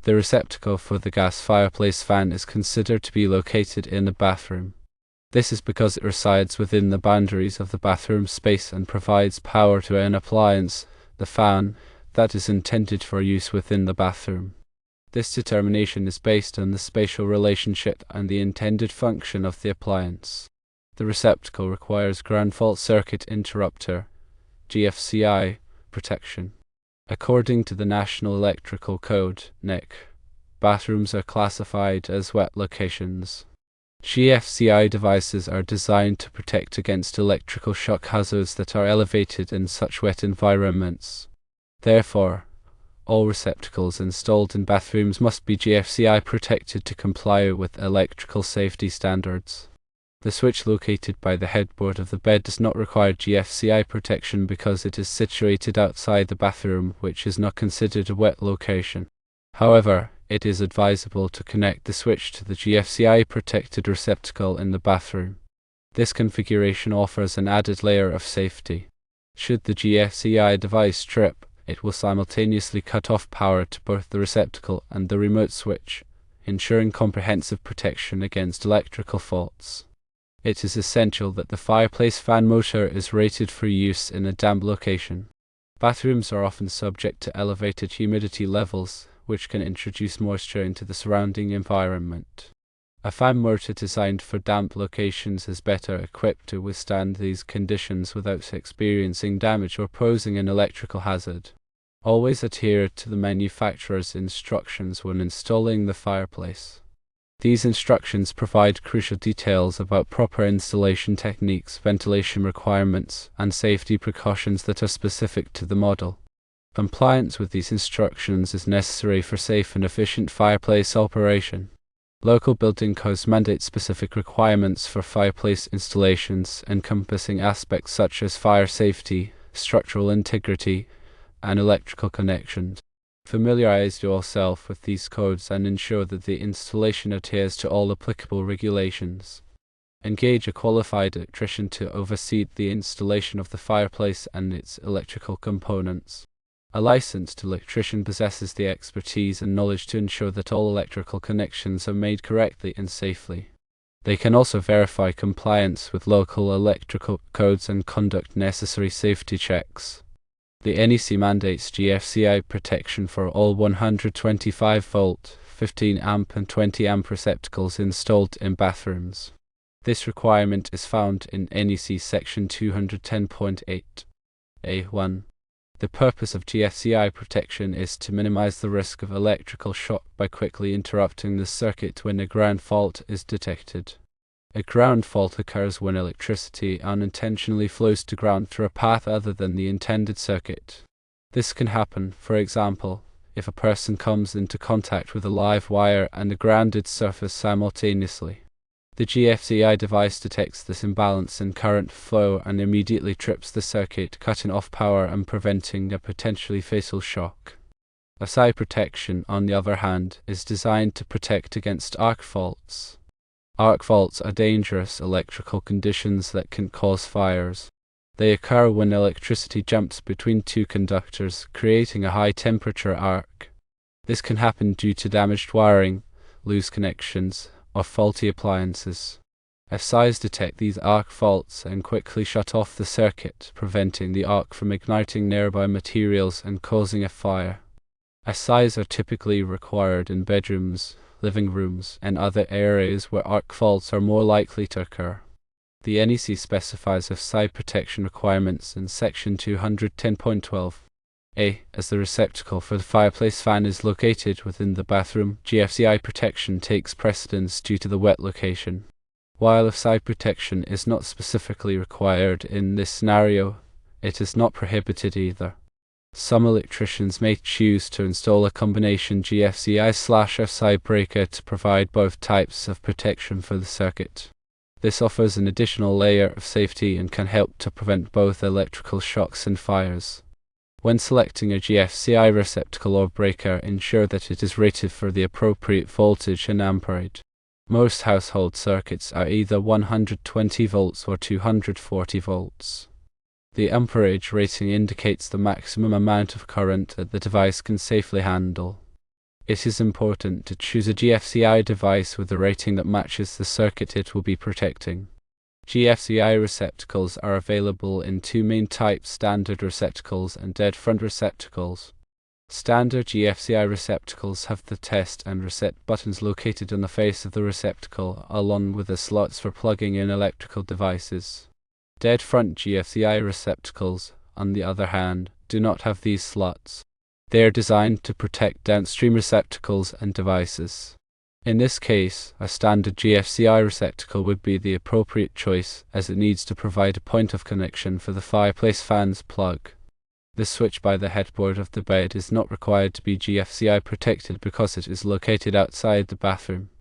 The receptacle for the gas fireplace fan is considered to be located in the bathroom. This is because it resides within the boundaries of the bathroom space and provides power to an appliance, the fan, that is intended for use within the bathroom. This determination is based on the spatial relationship and the intended function of the appliance. The receptacle requires ground fault circuit interrupter (GFCI) protection. According to the National Electrical Code (NEC), bathrooms are classified as wet locations. GFCI devices are designed to protect against electrical shock hazards that are elevated in such wet environments. Therefore, all receptacles installed in bathrooms must be GFCI protected to comply with electrical safety standards. The switch located by the headboard of the bed does not require GFCI protection because it is situated outside the bathroom, which is not considered a wet location. However, it is advisable to connect the switch to the GFCI protected receptacle in the bathroom. This configuration offers an added layer of safety. Should the GFCI device trip, it will simultaneously cut off power to both the receptacle and the remote switch, ensuring comprehensive protection against electrical faults. It is essential that the fireplace fan motor is rated for use in a damp location. Bathrooms are often subject to elevated humidity levels, which can introduce moisture into the surrounding environment. A fan motor designed for damp locations is better equipped to withstand these conditions without experiencing damage or posing an electrical hazard. Always adhere to the manufacturer's instructions when installing the fireplace. These instructions provide crucial details about proper installation techniques, ventilation requirements, and safety precautions that are specific to the model. Compliance with these instructions is necessary for safe and efficient fireplace operation. Local building codes mandate specific requirements for fireplace installations, encompassing aspects such as fire safety, structural integrity, and electrical connections. Familiarize yourself with these codes and ensure that the installation adheres to all applicable regulations. Engage a qualified electrician to oversee the installation of the fireplace and its electrical components. A licensed electrician possesses the expertise and knowledge to ensure that all electrical connections are made correctly and safely. They can also verify compliance with local electrical codes and conduct necessary safety checks. The NEC mandates GFCI protection for all 125 volt, 15 amp and 20 amp receptacles installed in bathrooms. This requirement is found in NEC section 210.8 A1. The purpose of GFCI protection is to minimize the risk of electrical shock by quickly interrupting the circuit when a ground fault is detected. A ground fault occurs when electricity unintentionally flows to ground through a path other than the intended circuit. This can happen, for example, if a person comes into contact with a live wire and a grounded surface simultaneously. The GFCI device detects this imbalance in current flow and immediately trips the circuit, cutting off power and preventing a potentially fatal shock. AFCI protection, on the other hand, is designed to protect against arc faults. Arc faults are dangerous electrical conditions that can cause fires. They occur when electricity jumps between two conductors, creating a high-temperature arc. This can happen due to damaged wiring, loose connections, or faulty appliances. AFCIs detect these arc faults and quickly shut off the circuit, preventing the arc from igniting nearby materials and causing a fire. AFCIs are typically required in bedrooms, living rooms, and other areas where arc faults are more likely to occur. The NEC specifies AFCI protection requirements in section 210.12 A. As the receptacle for the fireplace fan is located within the bathroom, GFCI protection takes precedence due to the wet location. While AFCI protection is not specifically required in this scenario, it is not prohibited either. Some electricians may choose to install a combination GFCI/AFCI breaker to provide both types of protection for the circuit. This offers an additional layer of safety and can help to prevent both electrical shocks and fires. When selecting a GFCI receptacle or breaker, ensure that it is rated for the appropriate voltage and amperage. Most household circuits are either 120 volts or 240 volts. The amperage rating indicates the maximum amount of current that the device can safely handle. It is important to choose a GFCI device with a rating that matches the circuit it will be protecting. GFCI receptacles are available in two main types: standard receptacles and dead front receptacles. Standard GFCI receptacles have the test and reset buttons located on the face of the receptacle, along with the slots for plugging in electrical devices. Dead front GFCI receptacles, on the other hand, do not have these slots. They are designed to protect downstream receptacles and devices. In this case, a standard GFCI receptacle would be the appropriate choice, as it needs to provide a point of connection for the fireplace fan's plug. The switch by the headboard of the bed is not required to be GFCI protected because it is located outside the bathroom.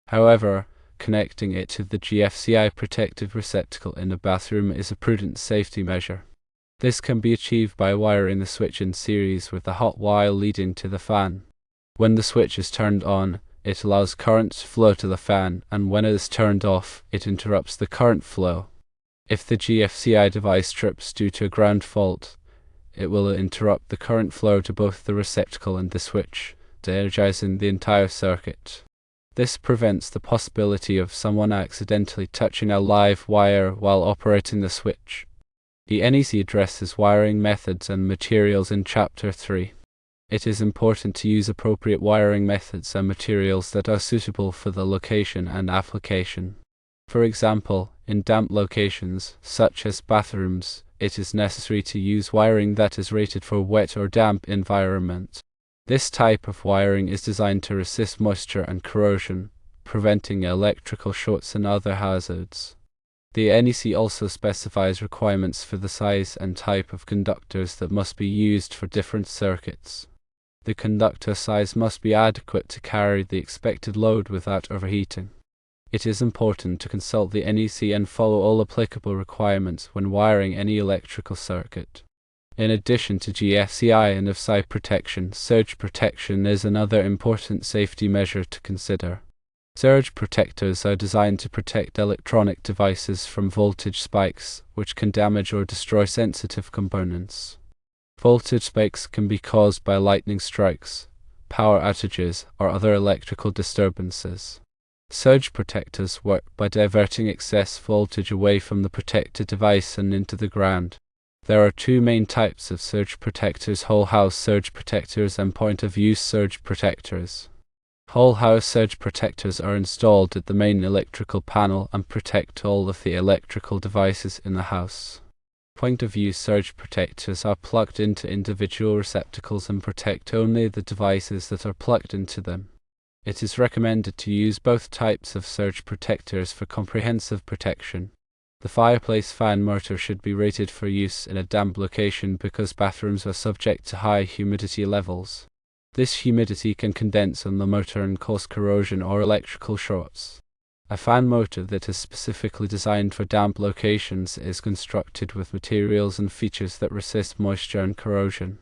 However, connecting it to the GFCI protected receptacle in the bathroom is a prudent safety measure. This can be achieved by wiring the switch in series with the hot wire leading to the fan. When the switch is turned on, it allows current to flow to the fan, and when it is turned off, it interrupts the current flow. If the GFCI device trips due to a ground fault, it will interrupt the current flow to both the receptacle and the switch, de-energizing the entire circuit. This prevents the possibility of someone accidentally touching a live wire while operating the switch. The NEC addresses wiring methods and materials in Chapter 3. It is important to use appropriate wiring methods and materials that are suitable for the location and application. For example, in damp locations, such as bathrooms, it is necessary to use wiring that is rated for wet or damp environment. This type of wiring is designed to resist moisture and corrosion, preventing electrical shorts and other hazards. The NEC also specifies requirements for the size and type of conductors that must be used for different circuits. The conductor size must be adequate to carry the expected load without overheating. It is important to consult the NEC and follow all applicable requirements when wiring any electrical circuit. In addition to GFCI and AFCI protection, surge protection is another important safety measure to consider. Surge protectors are designed to protect electronic devices from voltage spikes, which can damage or destroy sensitive components. Voltage spikes can be caused by lightning strikes, power outages, or other electrical disturbances. Surge protectors work by diverting excess voltage away from the protected device and into the ground. There are two main types of surge protectors: whole house surge protectors and point of use surge protectors. Whole house surge protectors are installed at the main electrical panel and protect all of the electrical devices in the house. Point of use surge protectors are plugged into individual receptacles and protect only the devices that are plugged into them. It is recommended to use both types of surge protectors for comprehensive protection. The fireplace fan motor should be rated for use in a damp location because bathrooms are subject to high humidity levels. This humidity can condense on the motor and cause corrosion or electrical shorts. A fan motor that is specifically designed for damp locations is constructed with materials and features that resist moisture and corrosion.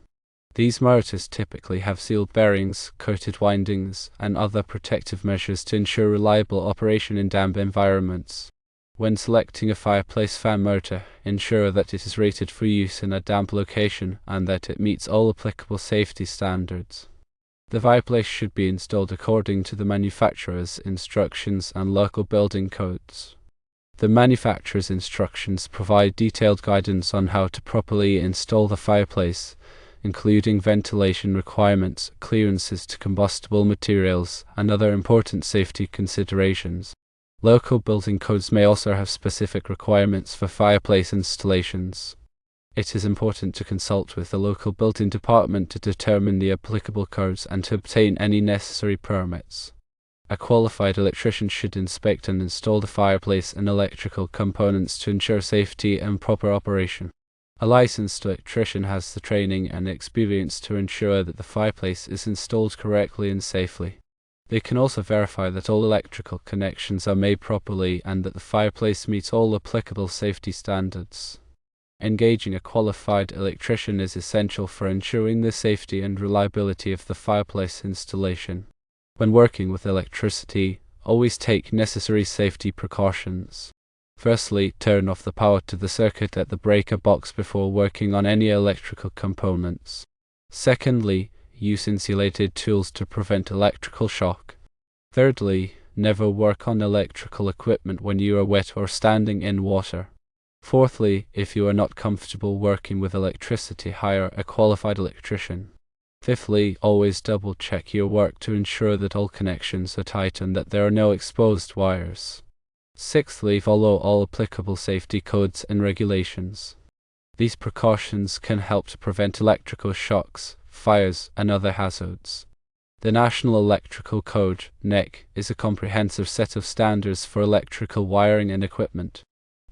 These motors typically have sealed bearings, coated windings, and other protective measures to ensure reliable operation in damp environments. When selecting a fireplace fan motor, ensure that it is rated for use in a damp location and that it meets all applicable safety standards. The fireplace should be installed according to the manufacturer's instructions and local building codes. The manufacturer's instructions provide detailed guidance on how to properly install the fireplace, including ventilation requirements, clearances to combustible materials, and other important safety considerations. Local building codes may also have specific requirements for fireplace installations. It is important to consult with the local building department to determine the applicable codes and to obtain any necessary permits. A qualified electrician should inspect and install the fireplace and electrical components to ensure safety and proper operation. A licensed electrician has the training and experience to ensure that the fireplace is installed correctly and safely. They can also verify that all electrical connections are made properly and that the fireplace meets all applicable safety standards. Engaging a qualified electrician is essential for ensuring the safety and reliability of the fireplace installation. When working with electricity, always take necessary safety precautions. Firstly, turn off the power to the circuit at the breaker box before working on any electrical components. Secondly, use insulated tools to prevent electrical shock. Thirdly, never work on electrical equipment when you are wet or standing in water. Fourthly, if you are not comfortable working with electricity, hire a qualified electrician. Fifthly, always double-check your work to ensure that all connections are tight and that there are no exposed wires. Sixthly, follow all applicable safety codes and regulations. These precautions can help to prevent electrical shocks, fires, and other hazards. The National Electrical Code, NEC, is a comprehensive set of standards for electrical wiring and equipment.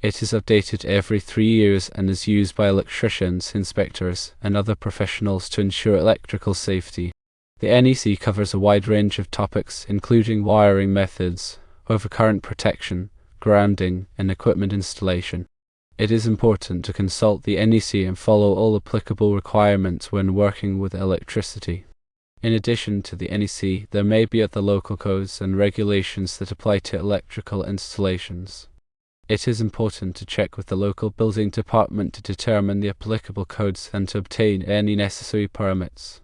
It is updated every 3 years and is used by electricians, inspectors, and other professionals to ensure electrical safety. The NEC covers a wide range of topics, including wiring methods, overcurrent protection, grounding, and equipment installation. It is important to consult the NEC and follow all applicable requirements when working with electricity. In addition to the NEC, there may be other local codes and regulations that apply to electrical installations. It is important to check with the local building department to determine the applicable codes and to obtain any necessary permits.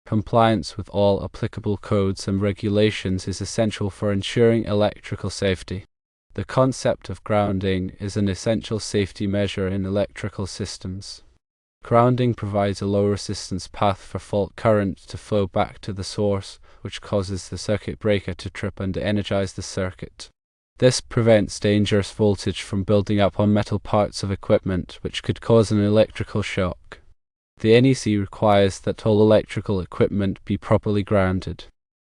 Compliance with all applicable codes and regulations is essential for ensuring electrical safety. The concept of grounding is an essential safety measure in electrical systems. Grounding provides a low resistance path for fault current to flow back to the source, which causes the circuit breaker to trip and energize the circuit. This prevents dangerous voltage from building up on metal parts of equipment, which could cause an electrical shock. The NEC requires that all electrical equipment be properly grounded.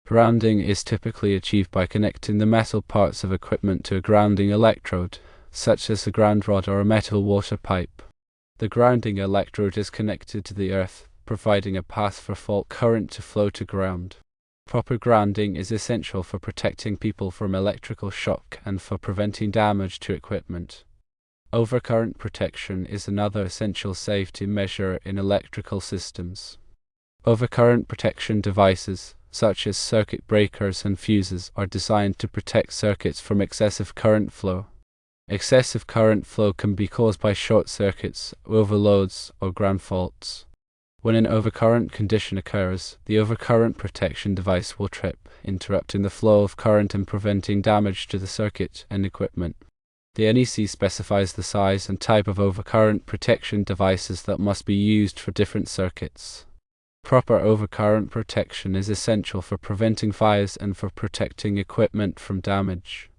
Grounding is typically achieved by connecting the metal parts of equipment to a grounding electrode, such as a ground rod or a metal water pipe. The grounding electrode is connected to the earth, providing a path for fault current to flow to ground. Proper grounding is essential for protecting people from electrical shock and for preventing damage to equipment. Overcurrent protection is another essential safety measure in electrical systems. Overcurrent protection devices, such as circuit breakers and fuses, are designed to protect circuits from excessive current flow. Excessive current flow can be caused by short circuits, overloads, or ground faults. When an overcurrent condition occurs, the overcurrent protection device will trip, interrupting the flow of current and preventing damage to the circuit and equipment. The NEC specifies the size and type of overcurrent protection devices that must be used for different circuits. Proper overcurrent protection is essential for preventing fires and for protecting equipment from damage.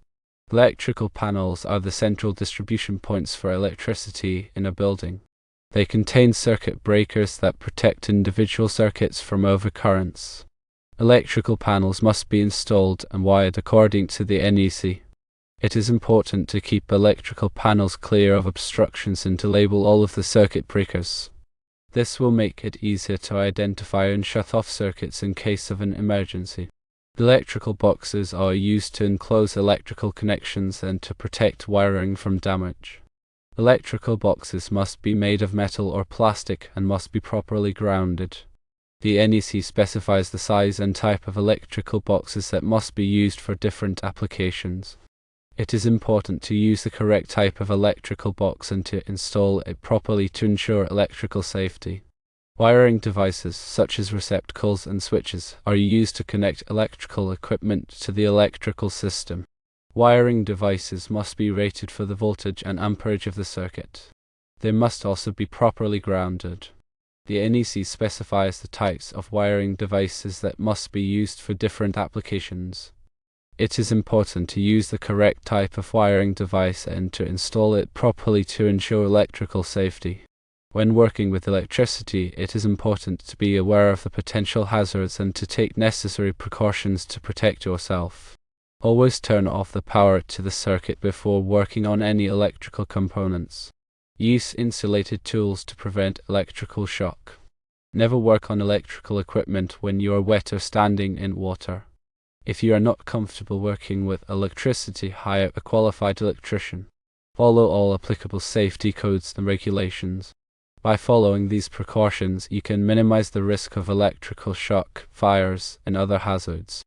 Electrical panels are the central distribution points for electricity in a building. They contain circuit breakers that protect individual circuits from overcurrents. Electrical panels must be installed and wired according to the NEC. It is important to keep electrical panels clear of obstructions and to label all of the circuit breakers. This will make it easier to identify and shut off circuits in case of an emergency. Electrical boxes are used to enclose electrical connections and to protect wiring from damage. Electrical boxes must be made of metal or plastic and must be properly grounded. The NEC specifies the size and type of electrical boxes that must be used for different applications. It is important to use the correct type of electrical box and to install it properly to ensure electrical safety. Wiring devices, such as receptacles and switches, are used to connect electrical equipment to the electrical system. Wiring devices must be rated for the voltage and amperage of the circuit. They must also be properly grounded. The NEC specifies the types of wiring devices that must be used for different applications. It is important to use the correct type of wiring device and to install it properly to ensure electrical safety. When working with electricity, it is important to be aware of the potential hazards and to take necessary precautions to protect yourself. Always turn off the power to the circuit before working on any electrical components. Use insulated tools to prevent electrical shock. Never work on electrical equipment when you are wet or standing in water. If you are not comfortable working with electricity, hire a qualified electrician. Follow all applicable safety codes and regulations. By following these precautions, you can minimize the risk of electrical shock, fires, and other hazards.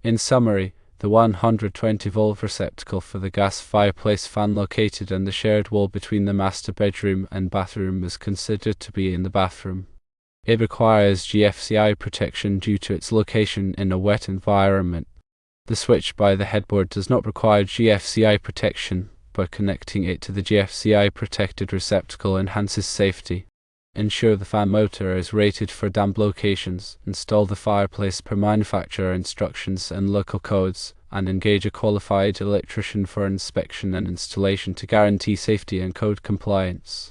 In summary, the 120-volt receptacle for the gas fireplace fan located on the shared wall between the master bedroom and bathroom is considered to be in the bathroom. It requires GFCI protection due to its location in a wet environment. The switch by the headboard does not require GFCI protection, but connecting it to the GFCI protected receptacle enhances safety. Ensure the fan motor is rated for damp locations, install the fireplace per manufacturer instructions and local codes, and engage a qualified electrician for inspection and installation to guarantee safety and code compliance.